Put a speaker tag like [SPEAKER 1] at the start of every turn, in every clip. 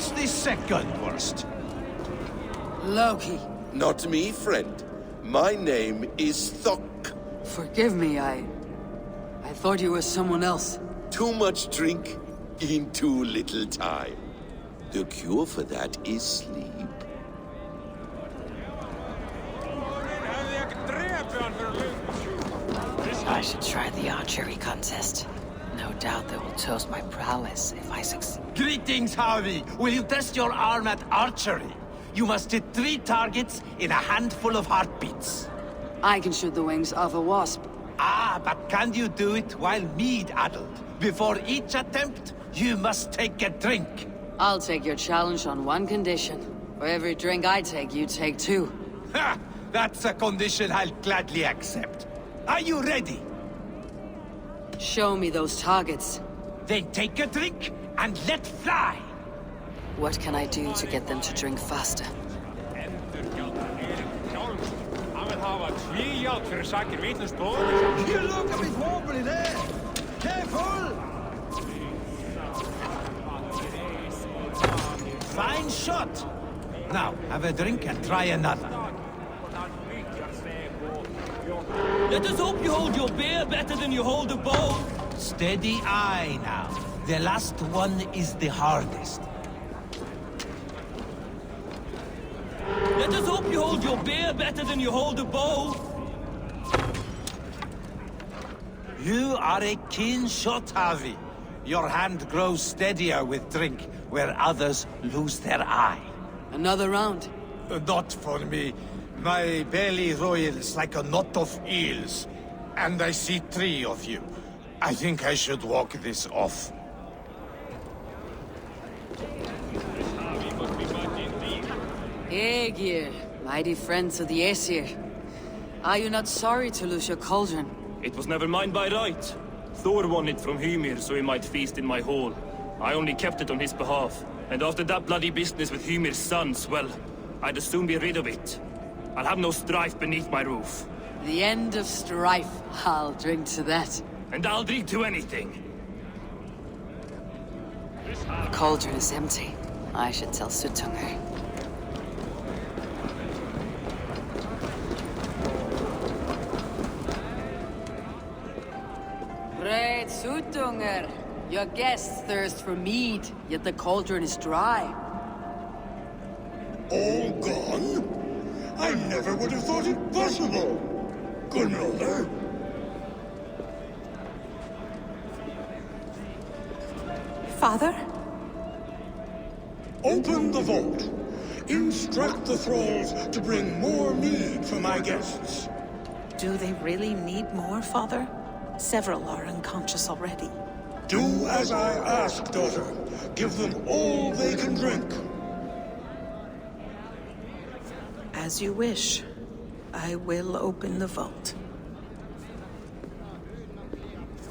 [SPEAKER 1] What's the second worst?
[SPEAKER 2] Loki.
[SPEAKER 3] Not me, friend. My name is Thok.
[SPEAKER 2] Forgive me, I thought you were someone else.
[SPEAKER 3] Too much drink in too little time. The cure for that is sleep.
[SPEAKER 4] I should try the archery contest. No doubt they will toast my prowess if I succeed.
[SPEAKER 1] Greetings, Harvey. Will you test your arm at archery? You must hit 3 targets in a handful of heartbeats.
[SPEAKER 2] I can shoot the wings off a wasp.
[SPEAKER 1] Ah, but can you do it while mead-addled? Before each attempt, you must take a drink.
[SPEAKER 2] I'll take your challenge on one condition. For every drink I take, you take 2.
[SPEAKER 1] Ha! That's a condition I'll gladly accept. Are you ready?
[SPEAKER 2] Show me those targets.
[SPEAKER 1] Then take a drink and let fly!
[SPEAKER 2] What can I do to get them to drink faster?
[SPEAKER 1] You look a bit wobbly there! Careful! Fine shot! Now, have a drink and try another.
[SPEAKER 5] Let us hope you hold your beer better than you hold a bow.
[SPEAKER 1] Steady eye now. The last one is the hardest.
[SPEAKER 5] Let us hope you hold your beer better than you hold a bow.
[SPEAKER 1] You are a keen shot, Harvey. Your hand grows steadier with drink, where others lose their eye.
[SPEAKER 2] Another round.
[SPEAKER 1] Not for me. My belly roils like a knot of eels. And I see 3 of you. I think I should walk this off.
[SPEAKER 2] Aegir, mighty friends of the Aesir. Are you not sorry to lose your cauldron?
[SPEAKER 5] It was never mine by right. Thor won it from Hymir so he might feast in my hall. I only kept it on his behalf. And after that bloody business with Hymir's sons, well, I'd as soon be rid of it. I'll have no strife beneath my roof.
[SPEAKER 2] The end of strife. I'll drink to that.
[SPEAKER 5] And I'll drink to anything.
[SPEAKER 2] The cauldron is empty. I should tell Suttungr. Great Suttungr! Your guests thirst for mead, yet the cauldron is dry.
[SPEAKER 6] All gone? I never would have thought it possible. Gunnar.
[SPEAKER 4] Father?
[SPEAKER 6] Open the vault. Instruct the thralls to bring more mead for my guests.
[SPEAKER 4] Do they really need more, Father? Several are unconscious already.
[SPEAKER 6] Do as I ask, daughter. Give them all they can drink.
[SPEAKER 4] As you wish. I will open the vault.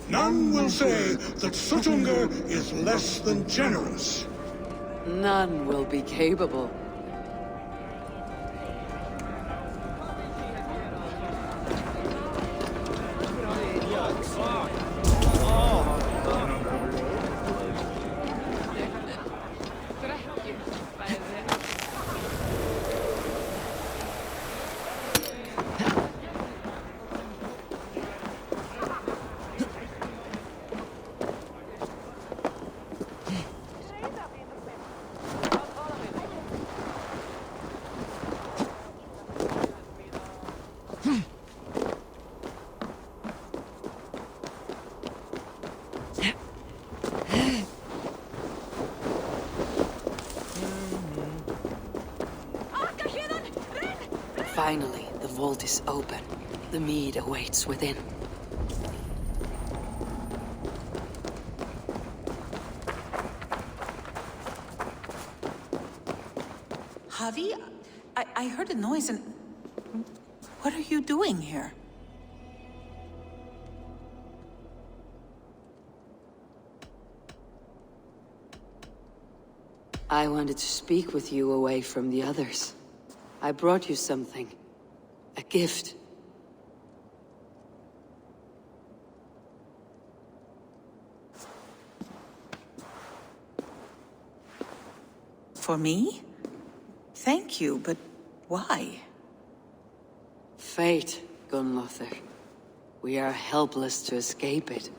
[SPEAKER 6] None will say that Suttungr is less than generous.
[SPEAKER 2] None will be capable. Finally, the vault is open. The mead awaits within.
[SPEAKER 4] Javi, I heard a noise and... What are you doing here?
[SPEAKER 2] I wanted to speak with you away from the others. I brought you something. A gift.
[SPEAKER 4] For me? Thank you, but why?
[SPEAKER 2] Fate, Gunlother. We are helpless to escape it.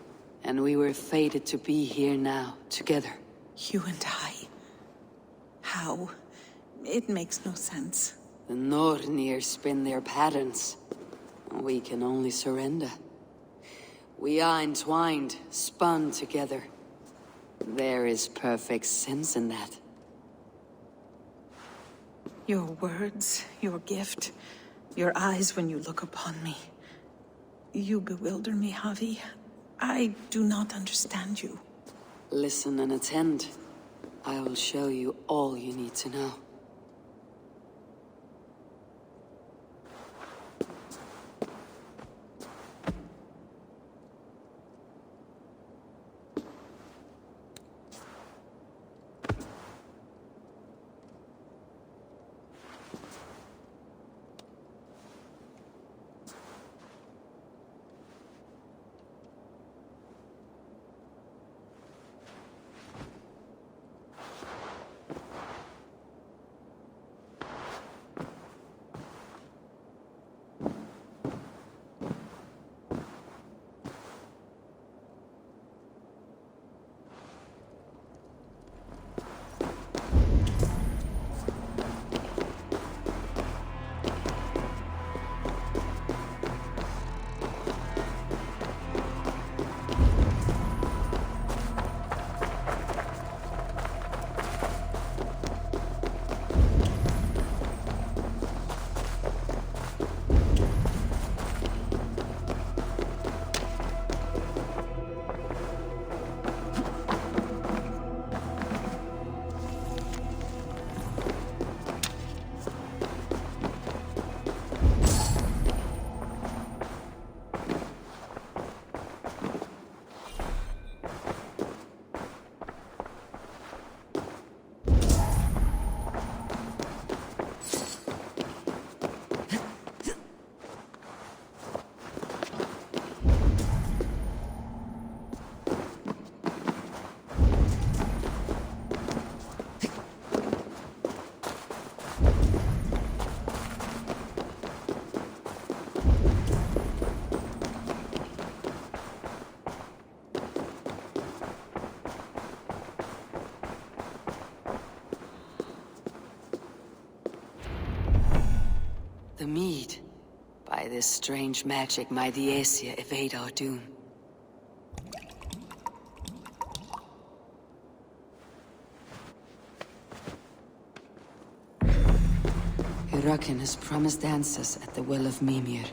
[SPEAKER 2] And we were fated to be here now, together.
[SPEAKER 4] You and I. How? It makes no sense.
[SPEAKER 2] The Nornir spin their patterns. We can only surrender. We are entwined, spun together. There is perfect sense in that.
[SPEAKER 4] Your words, your gift, your eyes when you look upon me. You bewilder me, Javi. I do not understand you.
[SPEAKER 2] Listen and attend. I will show you all you need to know. The mead. By this strange magic, my Diecia evade our doom. Hirakin has promised answers at the Well of Mimir.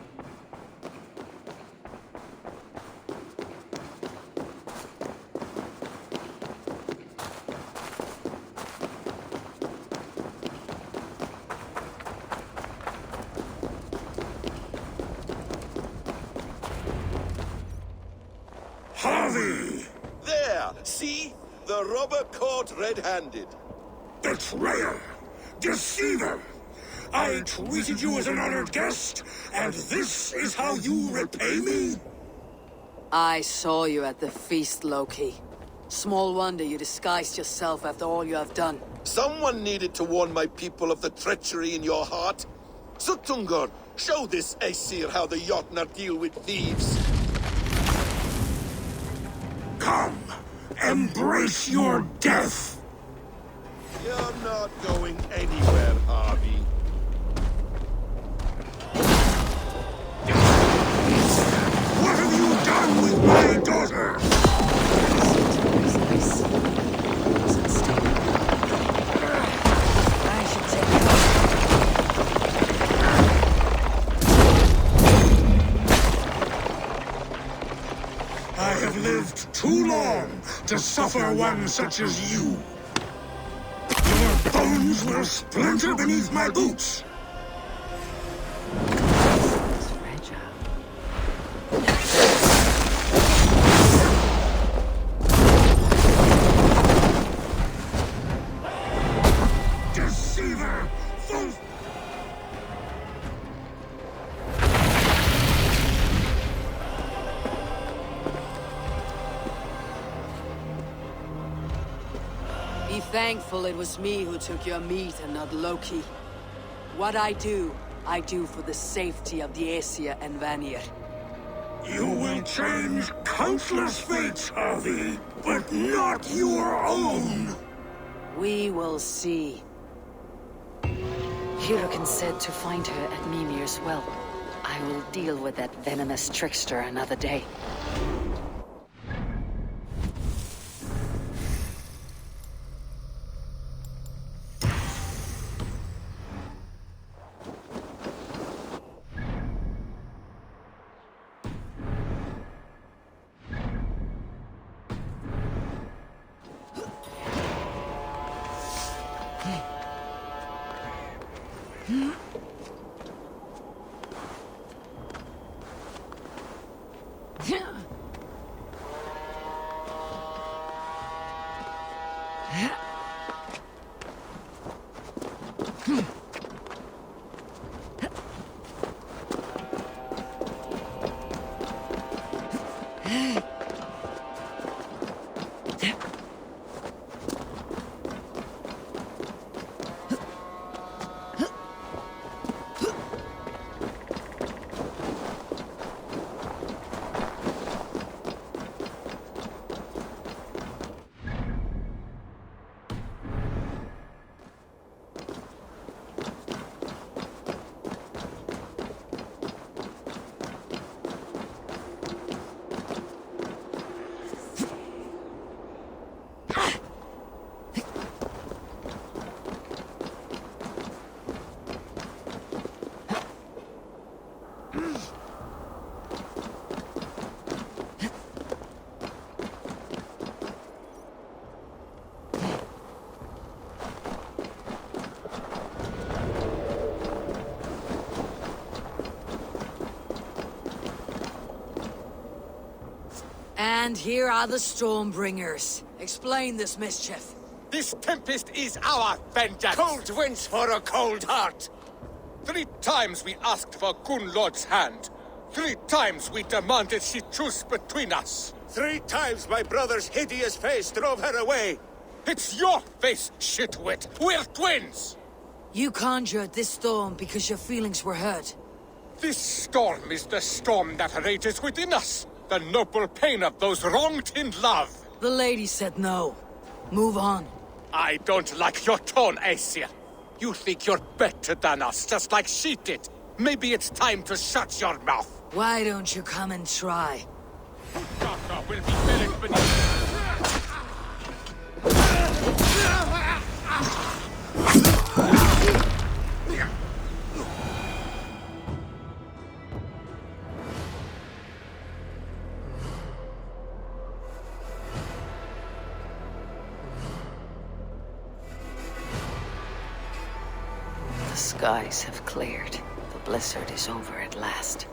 [SPEAKER 6] Harvey!
[SPEAKER 3] There! See? The robber caught red-handed.
[SPEAKER 6] Betrayer! Deceiver! I treated you as an honored guest, and this is how you repay me?
[SPEAKER 2] I saw you at the feast, Loki. Small wonder you disguised yourself after all you have done.
[SPEAKER 3] Someone needed to warn my people of the treachery in your heart. Sutungur, show this Aesir how the Jotnar deal with thieves.
[SPEAKER 6] Come, embrace your death!
[SPEAKER 3] You're not going anywhere, Harvey.
[SPEAKER 6] What have you done with my daughter?
[SPEAKER 2] I should take it off.
[SPEAKER 6] I have lived too long to suffer one such as you. Your bones will splinter beneath my boots.
[SPEAKER 2] It's fragile.
[SPEAKER 6] Deceiver! False...
[SPEAKER 2] Be thankful it was me who took your meat and not Loki. What I do for the safety of the Aesir and Vanir.
[SPEAKER 6] You will change countless fates, Harvey, but not your own.
[SPEAKER 2] We will see. Hirukin said to find her at Mimir's well. I will deal with that venomous trickster another day. And here are the Stormbringers. Explain this mischief.
[SPEAKER 3] This tempest is our vengeance! Cold winds for a cold heart! 3 times we asked for Gunnlod's hand. 3 times we demanded she choose between us. 3 times my brother's hideous face drove her away. It's your face, shitwit! We're twins!
[SPEAKER 2] You conjured this storm because your feelings were hurt.
[SPEAKER 3] This storm is the storm that rages within us. The noble pain of those wronged in love.
[SPEAKER 2] The lady said no. Move on.
[SPEAKER 3] I don't like your tone, Aesir. You think you're better than us, just like she did. Maybe it's time to shut your mouth.
[SPEAKER 2] Why don't you come and try?
[SPEAKER 3] Kaka will be buried beneath.
[SPEAKER 2] The skies have cleared. The blizzard is over at last.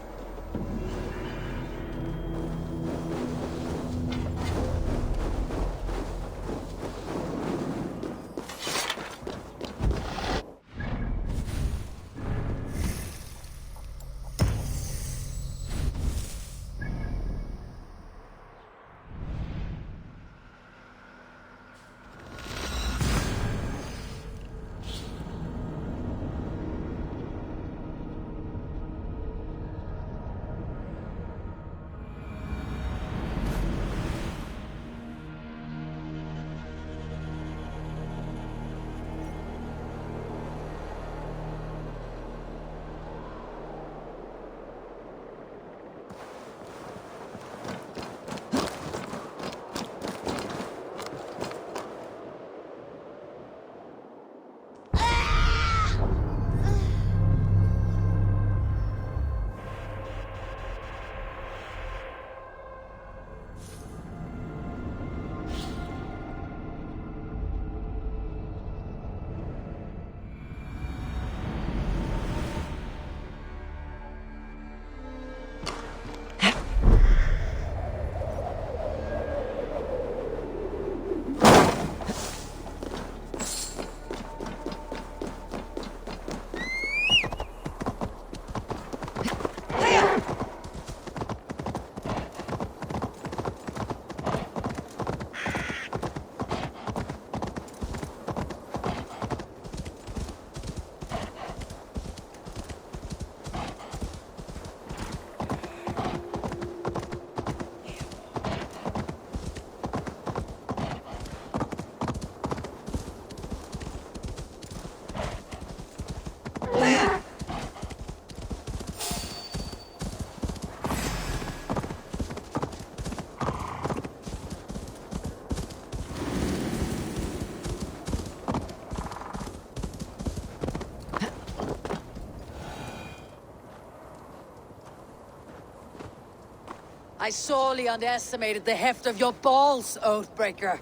[SPEAKER 2] I sorely underestimated the heft of your balls, Oathbreaker.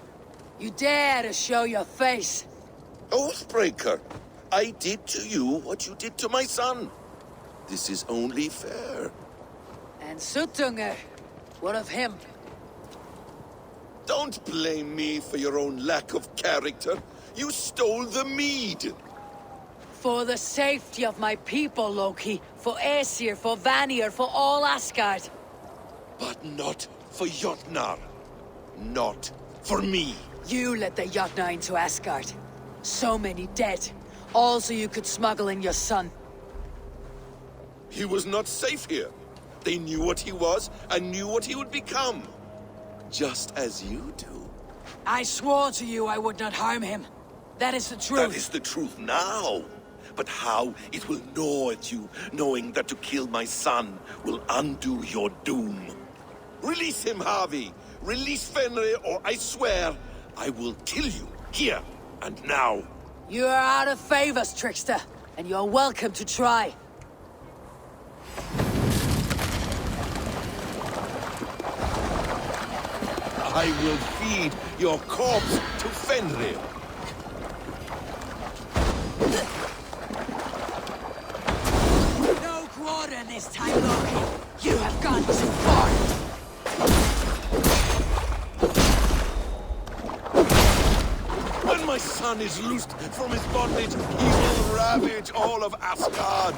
[SPEAKER 2] You dare to show your face.
[SPEAKER 7] Oathbreaker, I did to you what you did to my son. This is only fair.
[SPEAKER 2] And Sutunger, what of him?
[SPEAKER 7] Don't blame me for your own lack of character. You stole the mead.
[SPEAKER 2] For the safety of my people, Loki. For Aesir, for Vanir, for all Asgard.
[SPEAKER 7] But not for Jotnar. Not for me.
[SPEAKER 2] You let the Jotnar into Asgard. So many dead. All so you could smuggle in your son.
[SPEAKER 7] He was not safe here. They knew what he was and knew what he would become. Just as you do.
[SPEAKER 2] I swore to you I would not harm him. That is the truth.
[SPEAKER 7] That is the truth now. But how it will gnaw at you, knowing that to kill my son will undo your doom. Release him, Harvey. Release Fenrir, or I swear I will kill you, here and now.
[SPEAKER 2] You are out of favors, trickster, and you're welcome to try.
[SPEAKER 7] I will feed your corpse to Fenrir.
[SPEAKER 2] No quarter this time, Loki. You have gone too far.
[SPEAKER 7] When my son is loosed from his bondage, he will ravage all of Asgard.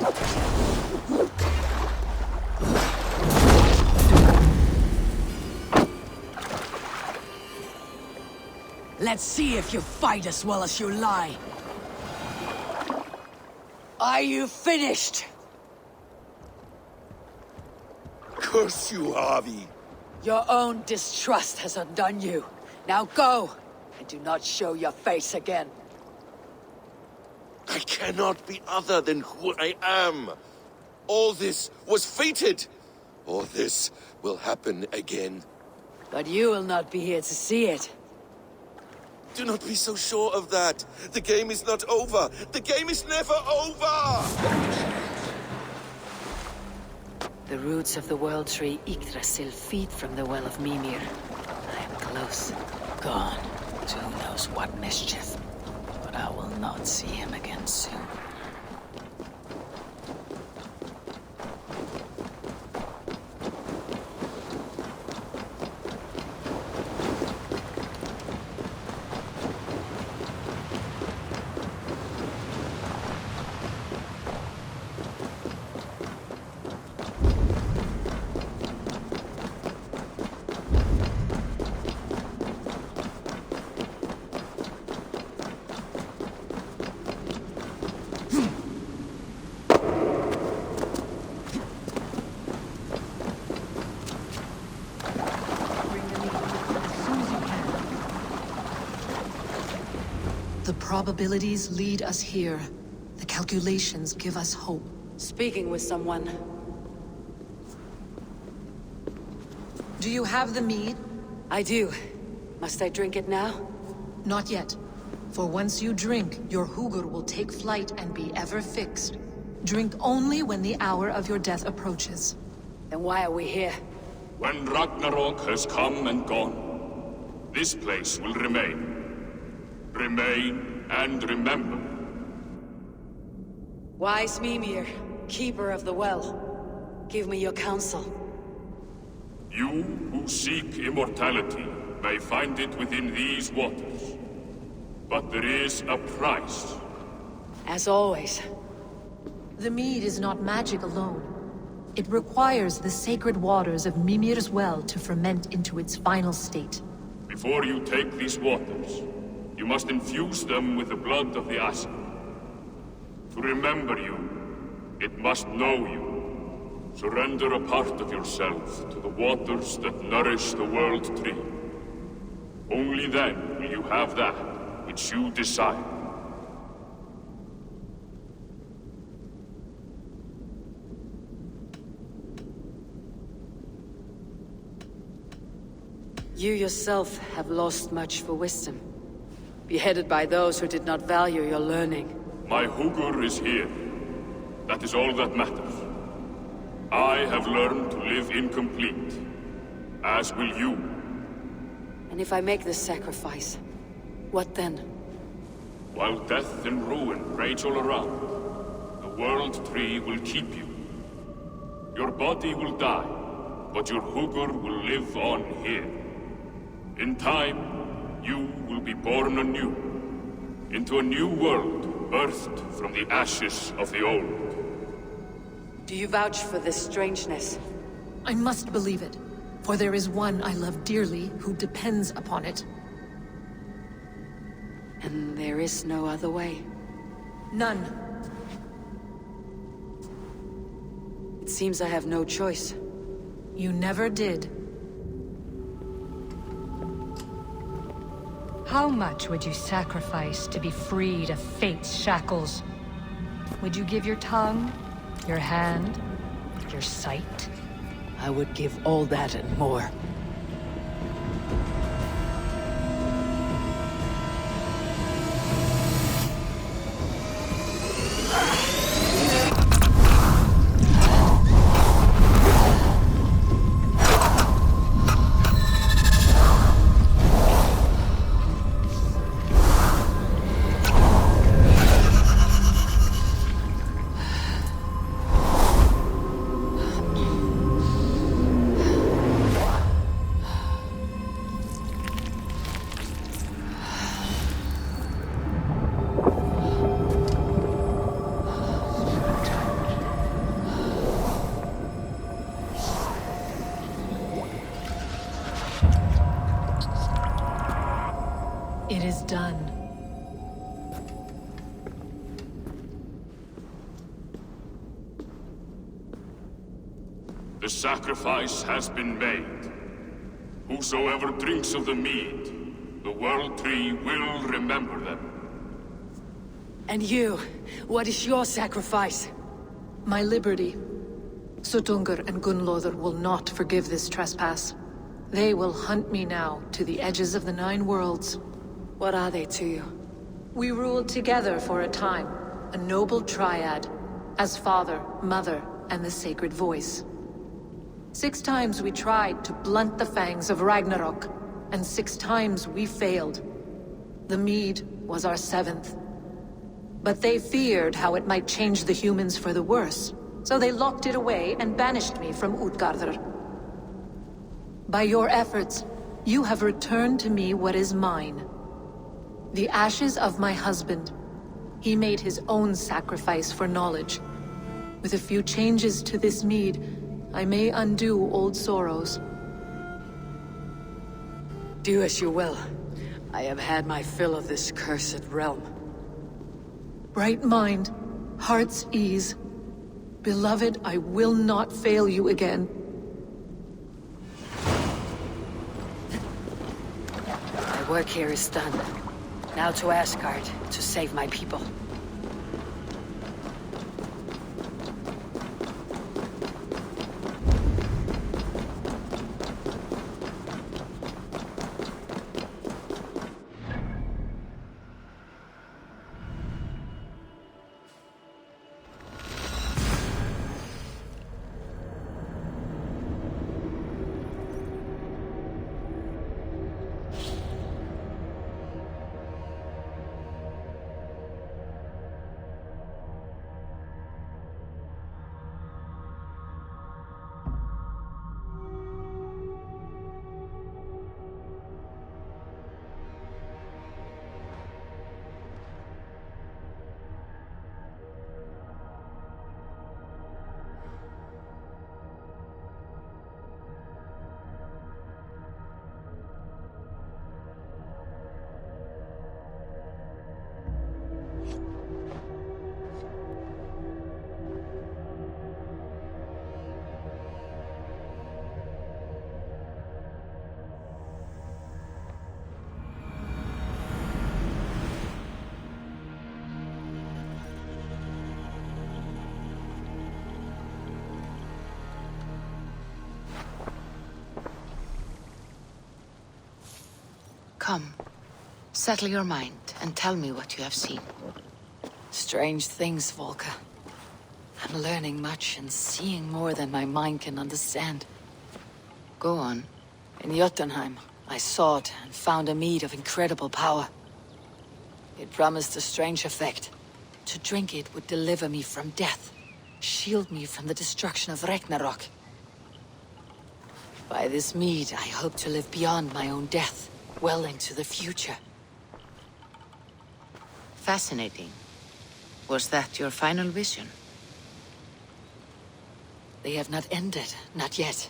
[SPEAKER 2] Let's see if you fight as well as you lie. Are you finished?
[SPEAKER 7] Curse you, Harvey.
[SPEAKER 2] Your own distrust has undone you. Now go, and do not show your face again.
[SPEAKER 7] I cannot be other than who I am. All this was fated. Or this will happen again.
[SPEAKER 2] But you will not be here to see it.
[SPEAKER 7] Do not be so sure of that. The game is not over. The game is never over!
[SPEAKER 2] The roots of the World Tree Yggdrasil feed from the Well of Mimir. I am close. Gone to who knows what mischief. But I will not see him again soon.
[SPEAKER 8] The probabilities lead us here. The calculations give us hope.
[SPEAKER 2] Speaking with someone.
[SPEAKER 8] Do you have the mead?
[SPEAKER 2] I do. Must I drink it now?
[SPEAKER 8] Not yet. For once you drink, your Hugur will take flight and be ever fixed. Drink only when the hour of your death approaches.
[SPEAKER 2] Then why are we here?
[SPEAKER 9] When Ragnarok has come and gone, this place will remain. Remain and remember.
[SPEAKER 2] Wise Mimir, keeper of the well, give me your counsel.
[SPEAKER 9] You who seek immortality may find it within these waters. But there is a price.
[SPEAKER 2] As always.
[SPEAKER 8] The mead is not magic alone. It requires the sacred waters of Mimir's well to ferment into its final state.
[SPEAKER 9] Before you take these waters, you must infuse them with the blood of the Asgard. To remember you, it must know you. Surrender a part of yourself to the waters that nourish the World Tree. Only then will you have that which you desire.
[SPEAKER 2] You yourself have lost much for wisdom. Beheaded by those who did not value your learning.
[SPEAKER 9] My Hugur is here. That is all that matters. I have learned to live incomplete. as will you.
[SPEAKER 2] And if I make this sacrifice, what then?
[SPEAKER 9] While death and ruin rage all around, the World Tree will keep you. Your body will die, but your Hugur will live on here. In time, you will be born anew, into a new world, birthed from the ashes of the old.
[SPEAKER 2] Do you vouch for this strangeness?
[SPEAKER 8] I must believe it, for there is one I love dearly who depends upon it.
[SPEAKER 2] And there is no other way.
[SPEAKER 8] None.
[SPEAKER 2] It seems I have no choice.
[SPEAKER 8] You never did.
[SPEAKER 10] How much would you sacrifice to be freed of fate's shackles? Would you give your tongue, your hand, your sight?
[SPEAKER 2] I would give all that and more.
[SPEAKER 8] It is done.
[SPEAKER 9] The sacrifice has been made. Whosoever drinks of the mead, the World Tree will remember them.
[SPEAKER 2] And you, what is your sacrifice?
[SPEAKER 8] My liberty. Sutungur and Gunlothar will not forgive this trespass. They will hunt me now to the edges of the 9 worlds.
[SPEAKER 2] What are they to you?
[SPEAKER 8] We ruled together for a time, a noble triad, as father, mother, and the sacred voice. 6 times we tried to blunt the fangs of Ragnarok, and 6 times we failed. The mead was our 7th. But they feared how it might change the humans for the worse, so they locked it away and banished me from Utgardr. By your efforts, you have returned to me what is mine. The ashes of my husband. He made his own sacrifice for knowledge. With a few changes to this mead, I may undo old sorrows.
[SPEAKER 2] Do as you will. I have had my fill of this cursed realm.
[SPEAKER 8] Bright mind, heart's ease. Beloved, I will not fail you again.
[SPEAKER 2] My work here is done. Now to Asgard, to save my people. Come, settle your mind and tell me what you have seen. Strange things, Volka. I'm learning much and seeing more than my mind can understand. Go on, In Jotunheim, I sought and found a mead of incredible power. It promised a strange effect. To drink it would deliver me from death, shield me from the destruction of Ragnarok. By this mead, I hope to live beyond my own death, well into the future.
[SPEAKER 11] Fascinating. Was that your final vision?
[SPEAKER 2] They have not ended, not yet.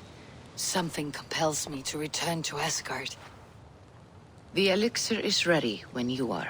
[SPEAKER 2] Something compels me to return to Asgard.
[SPEAKER 11] The elixir is ready when you are.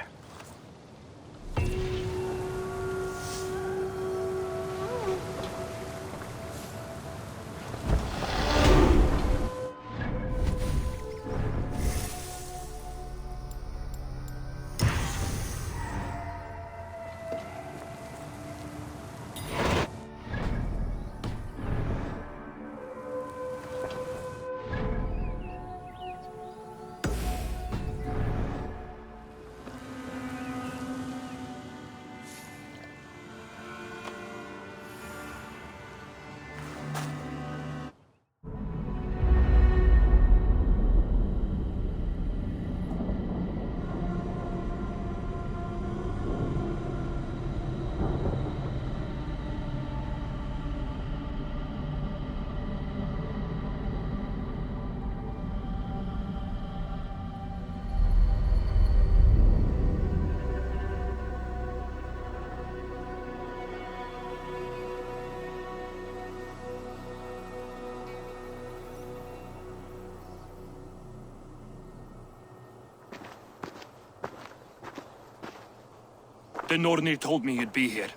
[SPEAKER 5] The Nornir told me you'd be here.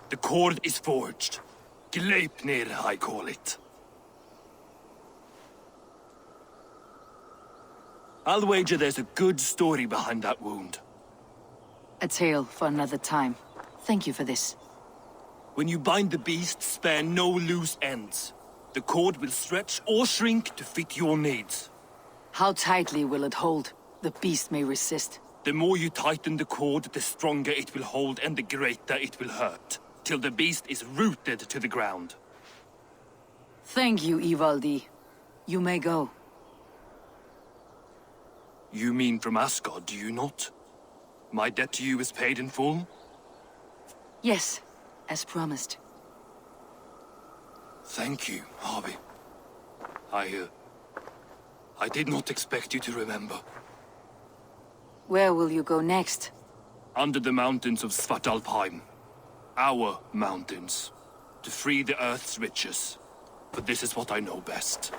[SPEAKER 5] The cord is forged. Gleipnir, I call it. I'll wager there's a good story behind that wound.
[SPEAKER 2] A tale for another time. Thank you for this.
[SPEAKER 5] When you bind the beast, spare no loose ends. The cord will stretch or shrink to fit your needs.
[SPEAKER 2] How tightly will it hold? The beast may resist.
[SPEAKER 5] The more you tighten the cord, the stronger it will hold and the greater it will hurt, till the beast is rooted to the ground.
[SPEAKER 2] Thank you, Ivaldi. You may go.
[SPEAKER 5] You mean from Asgard, do you not? My debt to you is paid in full?
[SPEAKER 2] Yes, as promised.
[SPEAKER 5] Thank you, Harvey. I did not expect you to remember.
[SPEAKER 2] Where will you go next?
[SPEAKER 5] Under the mountains of Svartalfheim. Our mountains. To free the Earth's riches. But this is what I know best.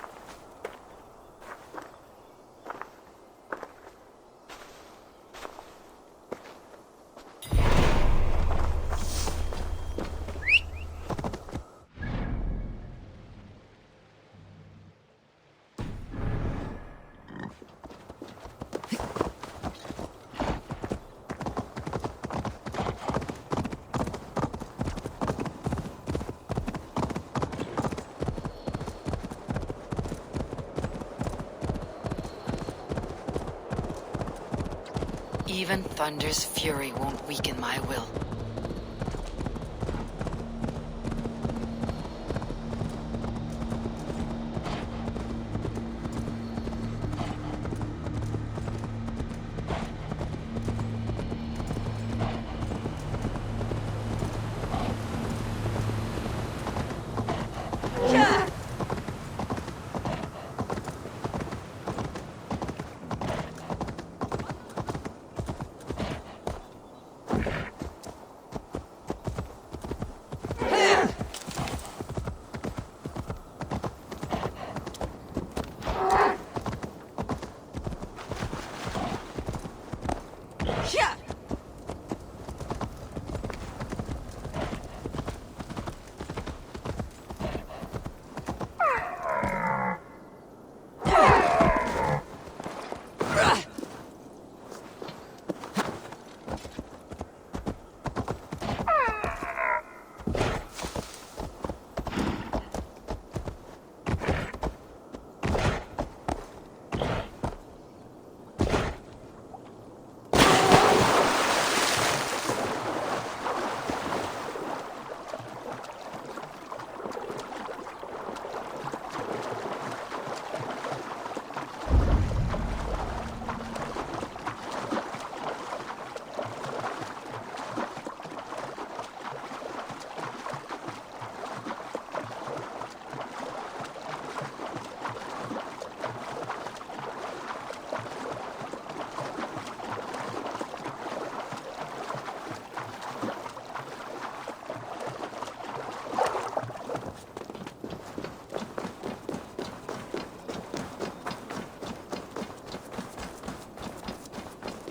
[SPEAKER 2] Even Thunder's fury won't weaken my will.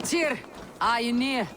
[SPEAKER 2] Tyr, are you near?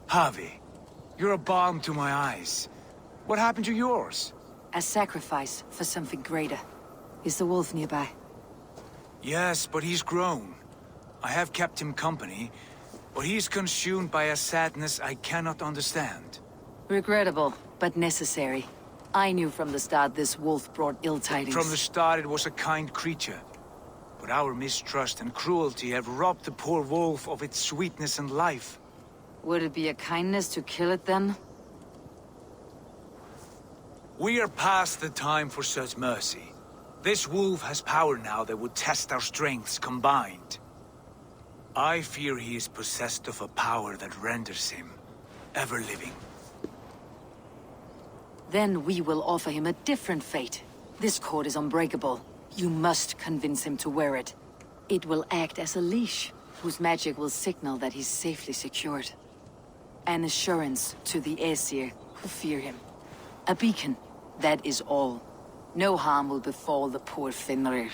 [SPEAKER 12] Javi, you're a balm to my eyes. What happened to yours?
[SPEAKER 2] A sacrifice for something greater. Is the wolf nearby?
[SPEAKER 12] Yes, but he's grown. I have kept him company, but he's consumed by a sadness I cannot understand.
[SPEAKER 2] Regrettable, but necessary. I knew from the start this wolf brought ill tidings.
[SPEAKER 12] From the start it was a kind creature. But our mistrust and cruelty have robbed the poor wolf of its sweetness and life.
[SPEAKER 2] Would it be a kindness to kill it then?
[SPEAKER 12] We are past the time for such mercy. This wolf has power now that would test our strengths combined. I fear he is possessed of a power that renders him ever-living.
[SPEAKER 2] Then we will offer him a different fate. This cord is unbreakable. You must convince him to wear it. It will act as a leash, whose magic will signal that he's safely secured. An assurance to the Aesir who fear him. A beacon, that is all. No harm will befall the poor Fenrir.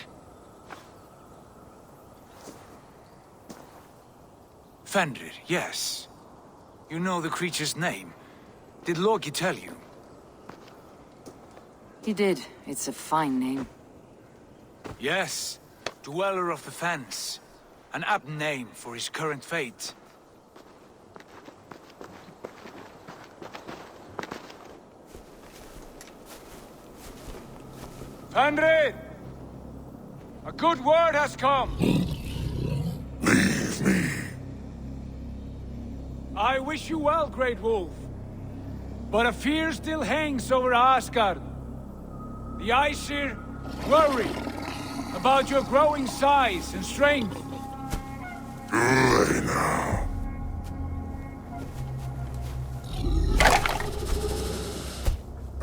[SPEAKER 12] Fenrir, yes. You know the creature's name. Did Loki tell you?
[SPEAKER 2] He did. It's a fine name.
[SPEAKER 12] Yes. Dweller of the Fens. An apt name for his current fate. Fenrir! A good word has come!
[SPEAKER 6] Leave me.
[SPEAKER 12] I wish you well, Great Wolf. But a fear still hangs over Asgard. The Aesir worry about your growing size and strength.
[SPEAKER 6] Do they now?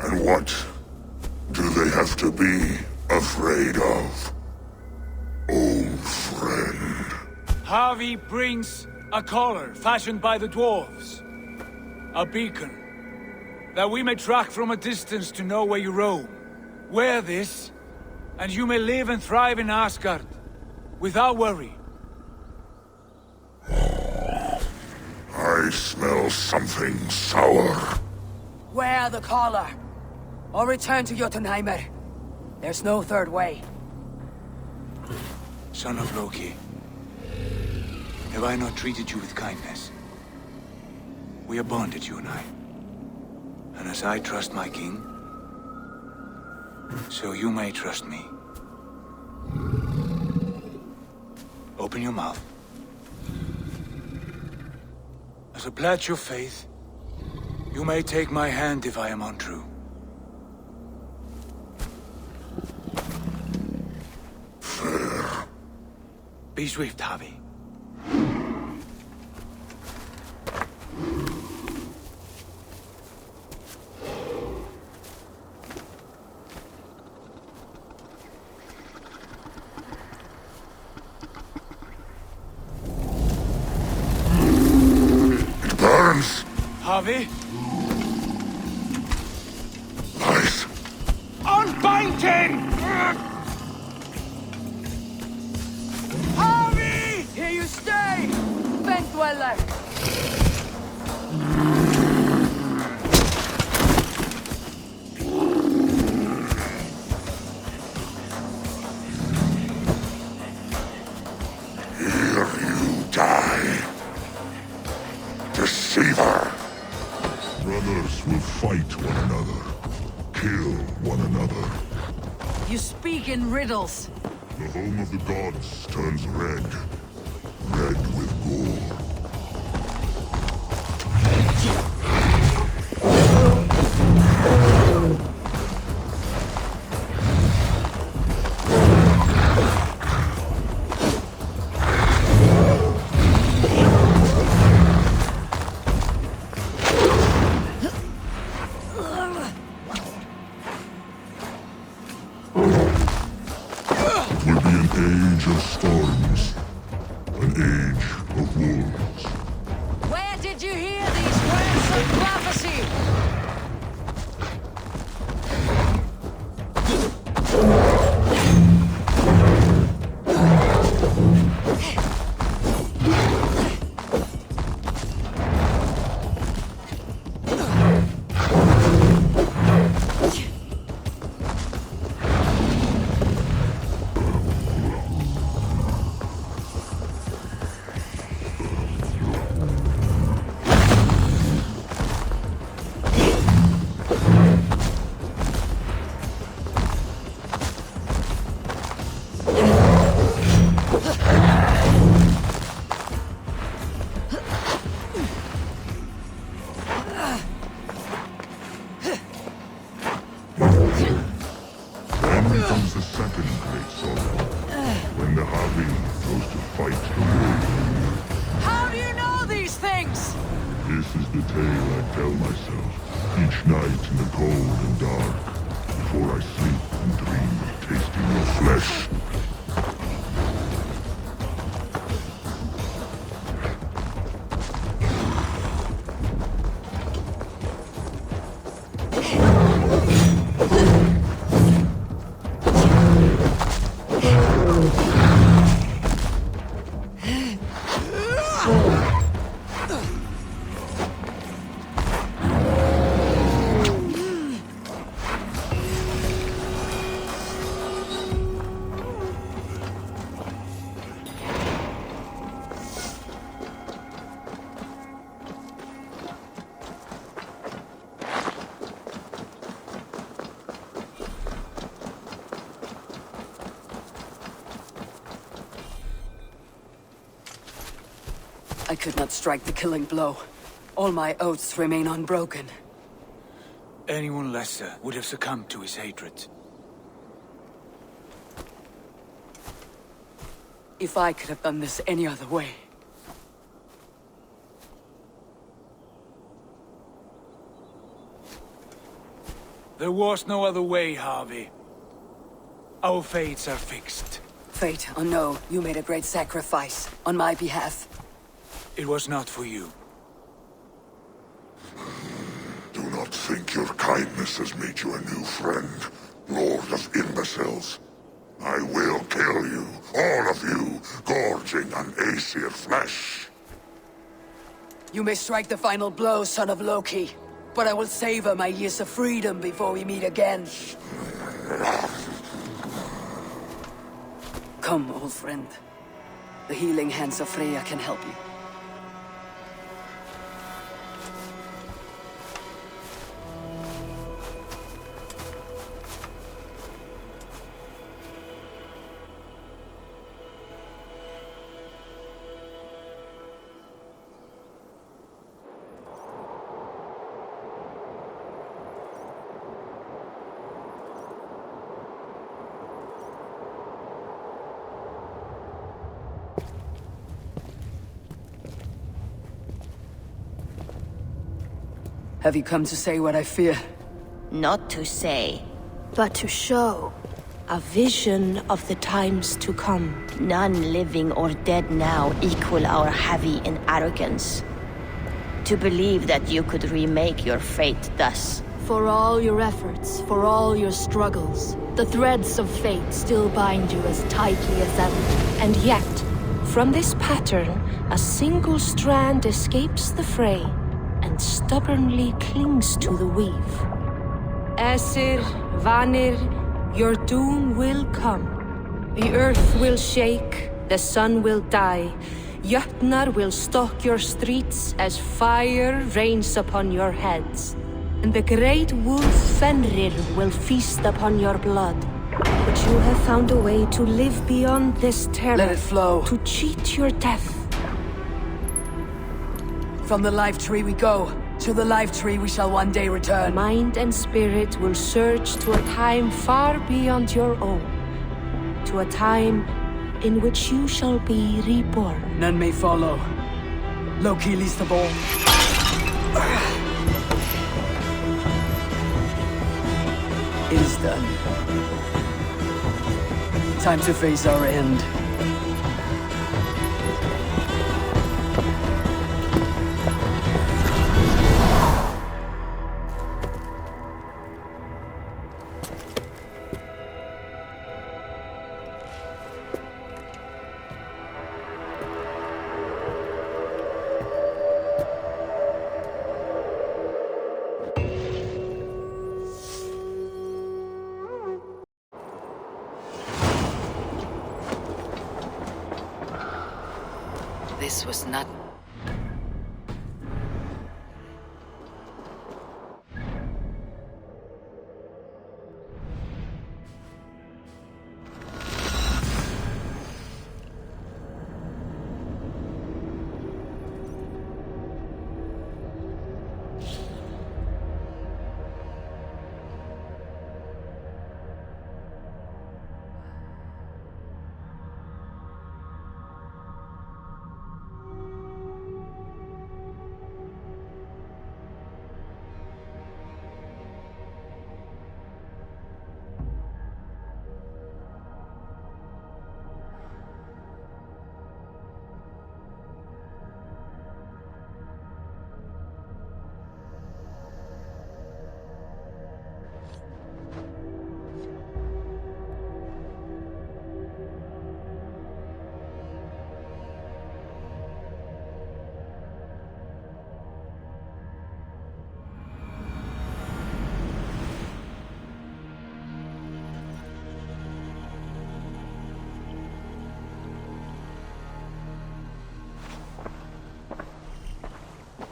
[SPEAKER 6] And what do they have to be afraid of? Old friend.
[SPEAKER 12] Javi brings a collar fashioned by the dwarves. A beacon. That we may track from a distance to know where you roam. Wear this, and you may live and thrive in Asgard. Without worry.
[SPEAKER 6] I smell something sour.
[SPEAKER 2] Wear the collar, or return to Jotunheimer. There's no third way.
[SPEAKER 12] Son of Loki, have I not treated you with kindness? We are bonded, you and I. And as I trust my king, so you may trust me. Open your mouth. As a pledge of faith, you may take my hand if I am untrue.
[SPEAKER 6] Fair.
[SPEAKER 12] Be swift, Javi.
[SPEAKER 6] Burns.
[SPEAKER 12] Javi?
[SPEAKER 6] Nice.
[SPEAKER 12] Unbind him! Javi!
[SPEAKER 2] Here you stay, Fen Dweller!
[SPEAKER 6] Here you die. Deceiver. Brothers will fight one another. Kill one another.
[SPEAKER 2] You speak in riddles.
[SPEAKER 6] The home of the gods turns red. Red with gore. storms, an age of wolves.
[SPEAKER 2] Where did you hear these words of prophecy?
[SPEAKER 6] Then comes the second great sorrow, when the Havi goes to fight the war.
[SPEAKER 2] How do you know these things?
[SPEAKER 6] This is the tale I tell myself, each night in the cold and dark, before I sleep and dream of tasting your flesh.
[SPEAKER 2] I could not strike the killing blow. All my oaths remain unbroken.
[SPEAKER 12] Anyone lesser would have succumbed to his hatred.
[SPEAKER 2] If I could have done this any other way.
[SPEAKER 12] There was no other way, Harvey. Our fates are fixed.
[SPEAKER 2] Fate, or no, you made a great sacrifice on my behalf.
[SPEAKER 12] It was not for you.
[SPEAKER 6] Do not think your kindness has made you a new friend, Lord of Imbeciles. I will kill you, all of you, gorging on Aesir flesh.
[SPEAKER 2] You may strike the final blow, son of Loki, but I will savor my years of freedom before we meet again. Come, old friend. The healing hands of Freya can help you. Have you come to say what I fear?
[SPEAKER 13] Not to say,
[SPEAKER 14] but to show. A vision of the times to come.
[SPEAKER 13] None living or dead now equal our heavy in arrogance. To believe that you could remake your fate thus.
[SPEAKER 14] For all your efforts, for all your struggles, the threads of fate still bind you as tightly as ever. And yet, from this pattern, a single strand escapes the fray and stubbornly clings to the weave. Aesir, Vanir, your doom will come. The earth will shake, the sun will die. Jötnar will stalk your streets as fire rains upon your heads. And the great wolf Fenrir will feast upon your blood. But you have found a way to live beyond this terror.
[SPEAKER 2] Let it flow.
[SPEAKER 14] To cheat your death.
[SPEAKER 2] From the life tree we go. To the life tree we shall one day return.
[SPEAKER 14] Mind and spirit will surge to a time far beyond your own. To a time in which you shall be reborn.
[SPEAKER 2] None may follow. Loki least of all. It is done. Time to face our end. This was not...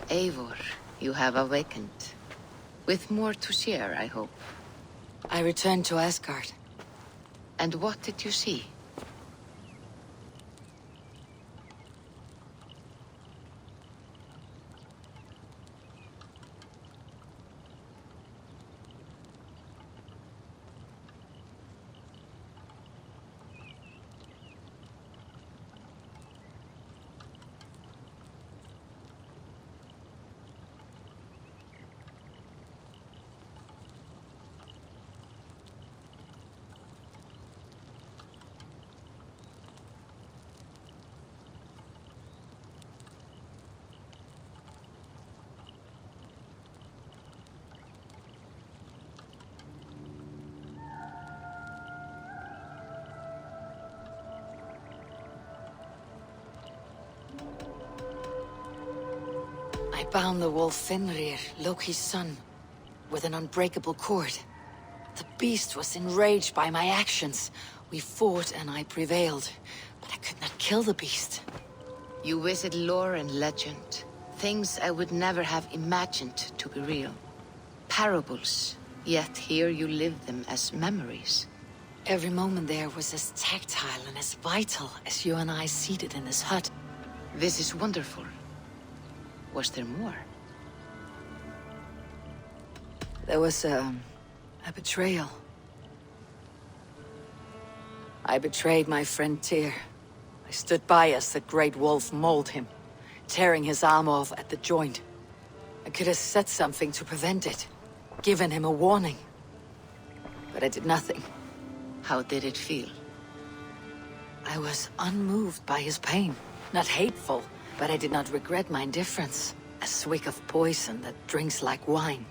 [SPEAKER 11] Eivor, you have awakened. With more to share, I hope.
[SPEAKER 2] I returned to Asgard.
[SPEAKER 11] And what did you see?
[SPEAKER 2] I bound the wolf Fenrir, Loki's son, with an unbreakable cord. The beast was enraged by my actions. We fought and I prevailed, but I could not kill the beast.
[SPEAKER 11] You visit lore and legend. Things I would never have imagined to be real. Parables, yet here you live them as memories.
[SPEAKER 2] Every moment there was as tactile and as vital as you and I seated in this hut.
[SPEAKER 11] This is wonderful. Was there more?
[SPEAKER 2] There was a betrayal. I betrayed my friend Tyr. I stood by as the great wolf mauled him, tearing his arm off at the joint. I could have said something to prevent it, given him a warning. But I did nothing.
[SPEAKER 11] How did it feel?
[SPEAKER 2] I was unmoved by his pain, not hateful. But I did not regret my indifference. A swig of poison that drinks like wine.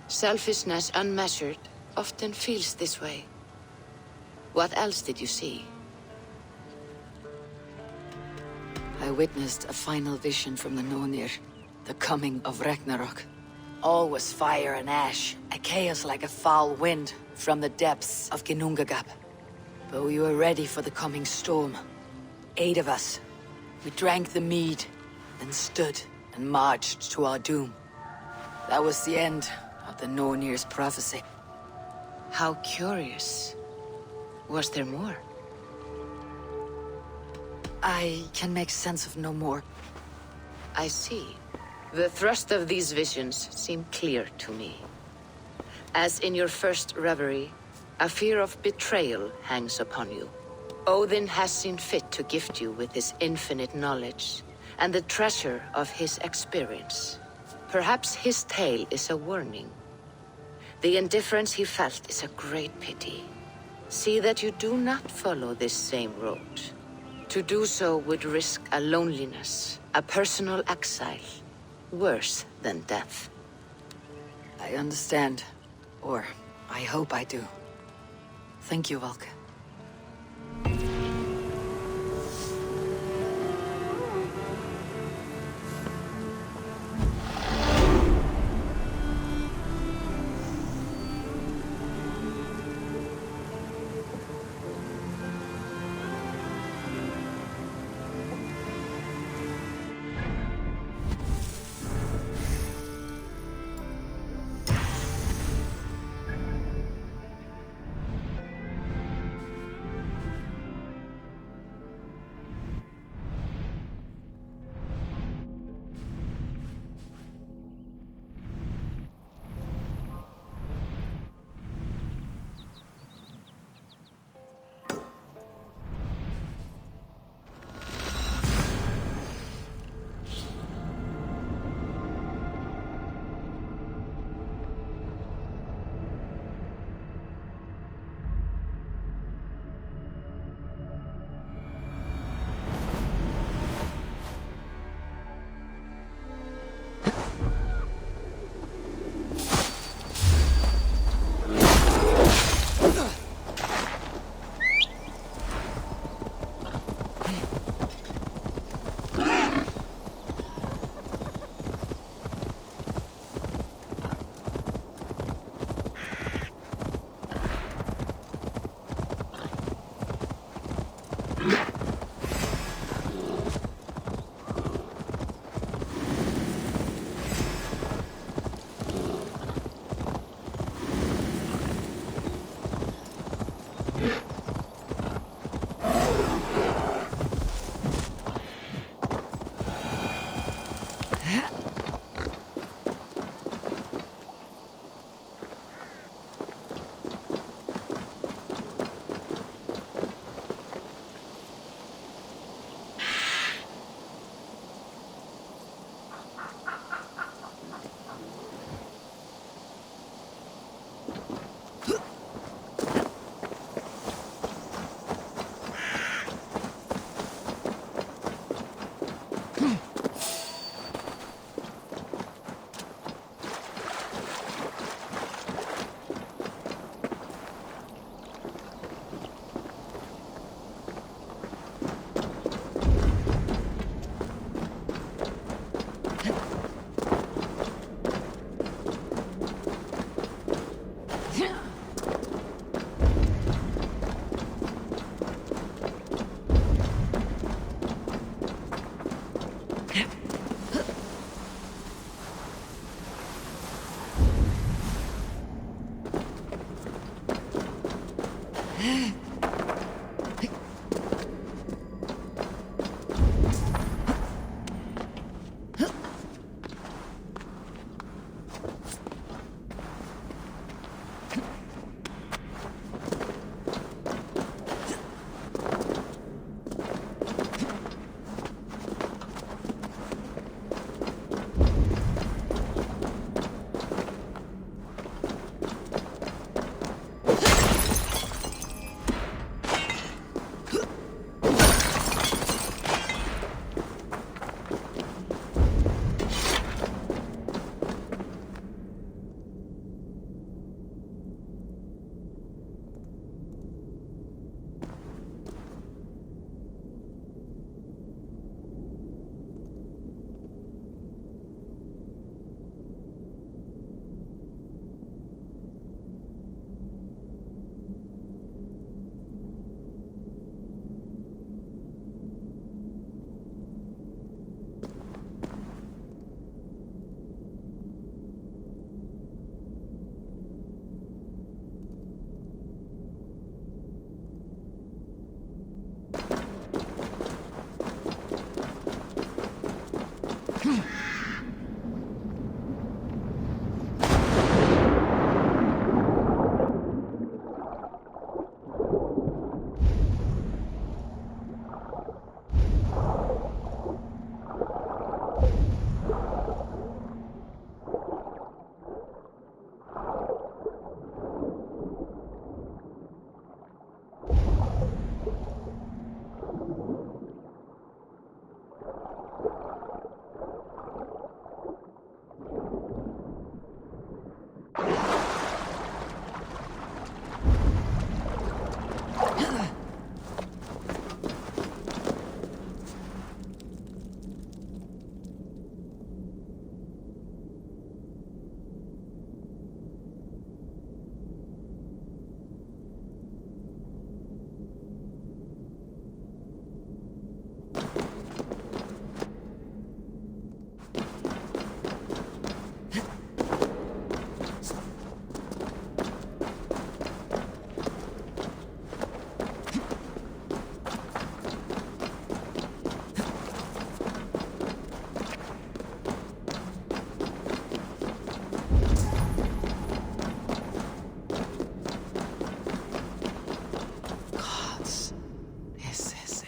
[SPEAKER 11] Selfishness unmeasured often feels this way. What else did you see?
[SPEAKER 2] I witnessed a final vision from the Nornir. The coming of Ragnarok. All was fire and ash. A chaos like a foul wind from the depths of Ginnungagap. But we were ready for the coming storm. 8 of us. We drank the mead, then stood and marched to our doom. That was the end of the Nornir's prophecy.
[SPEAKER 11] How curious. Was there more?
[SPEAKER 2] I can make sense of no more.
[SPEAKER 11] I see. The thrust of these visions seem clear to me. As in your first reverie, a fear of betrayal hangs upon you. Odin has seen fit to gift you with his infinite knowledge, and the treasure of his experience. Perhaps his tale is a warning. The indifference he felt is a great pity. See that you do not follow this same road. To do so would risk a loneliness, a personal exile, worse than death.
[SPEAKER 2] I understand, or I hope I do. Thank you, Valka.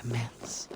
[SPEAKER 2] commence.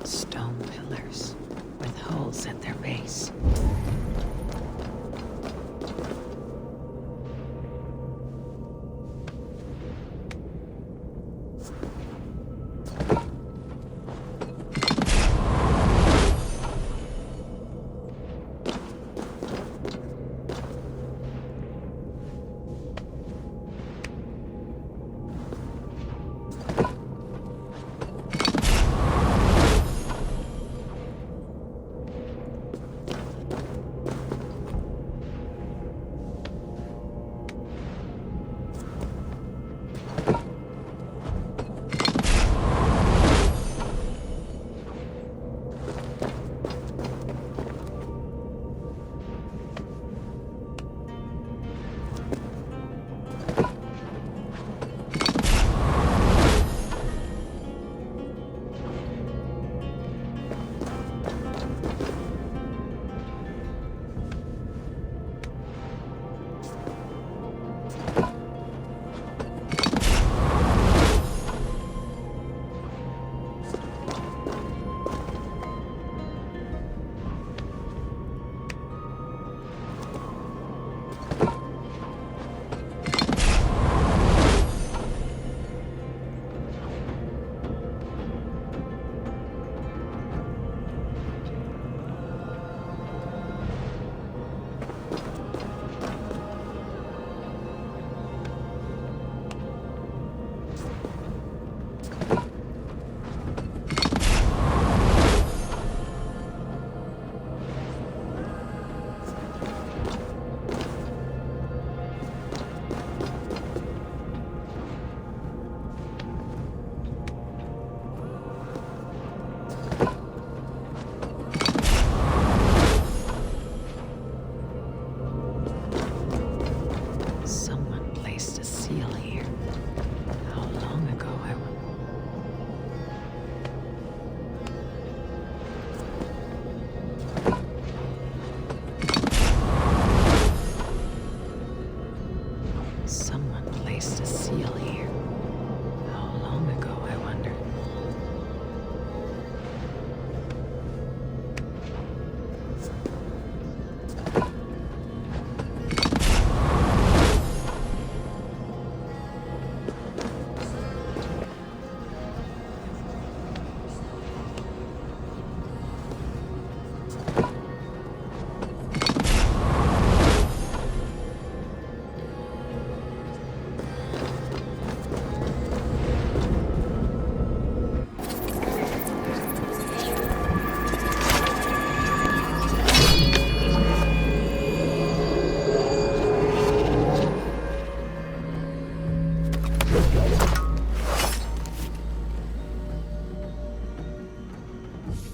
[SPEAKER 2] Stone pillars with holes at their base. Someone placed a seal here. How long ago, I wonder? Someone placed a seal here. How long ago, I wonder?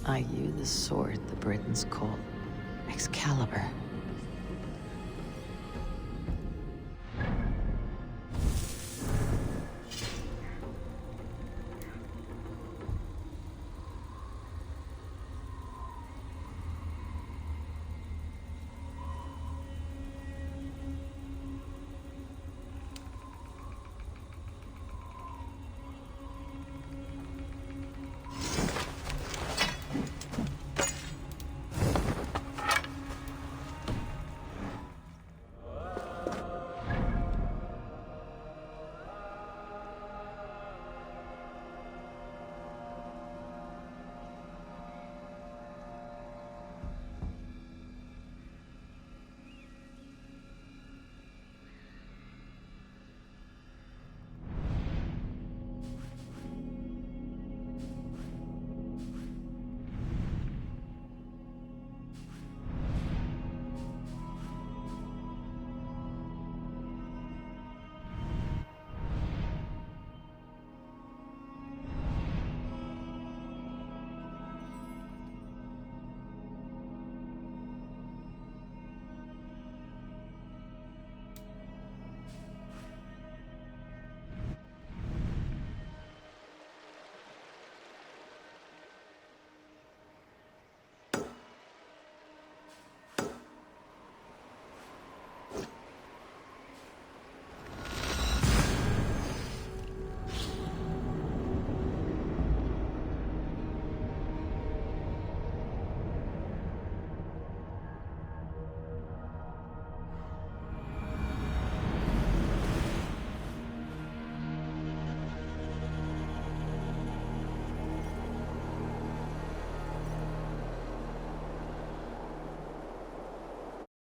[SPEAKER 2] I use the sword the Britons call Excalibur.